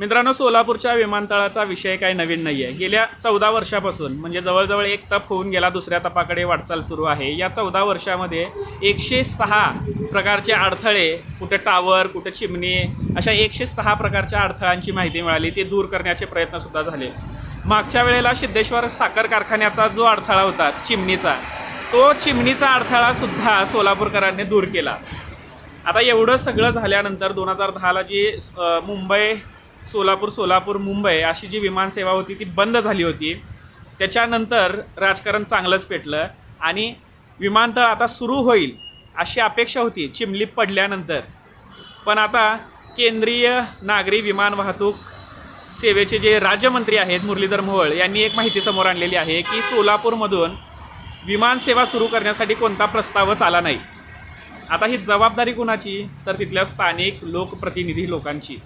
मित्रांनो, सोलापूरच्या विमानतळाचा विषय काही नवीन नाही आहे. गेल्या 14 वर्षापासून म्हणजे जवळजवळ एक तप होऊन गेला, दुसऱ्या तपाकडे वाटचाल सुरू आहे. या 14 वर्षामध्ये 106 प्रकारचे अडथळे, कुठे टावर, कुठे चिमणी, अशा 106 प्रकारच्या अडथळ्यांची माहिती मिळाली. ते दूर करण्याचे प्रयत्नसुद्धा झाले. मागच्या वेळेला सिद्धेश्वर साखर कारखान्याचा जो अडथळा होता चिमणीचा, तो चिमणीचा अडथळासुद्धा सोलापूरकरांनी दूर केला. आता एवढं सगळं झाल्यानंतर 2010ला जी मुंबई सोलापूर मुंबई अशी जी विमानसेवा होती ती बंद झाली होती. त्याच्यानंतर राजकारण चांगलंच पेटलं आणि विमानतळ आता सुरू होईल अशी अपेक्षा होती चिमणी पडल्यानंतर. पण आता केंद्रीय नागरी विमान वाहतूक सेवेचे जे राज्यमंत्री आहेत मुरलीधर मोहोळ यांनी एक माहिती समोर आणलेली आहे की सोलापूरमधून विमानसेवा सुरू करण्यासाठी कोणता प्रस्तावच आला नाही. आता ही जबाबदारी कुणाची? तर तिथल्या स्थानिक लोकप्रतिनिधी लोकांची.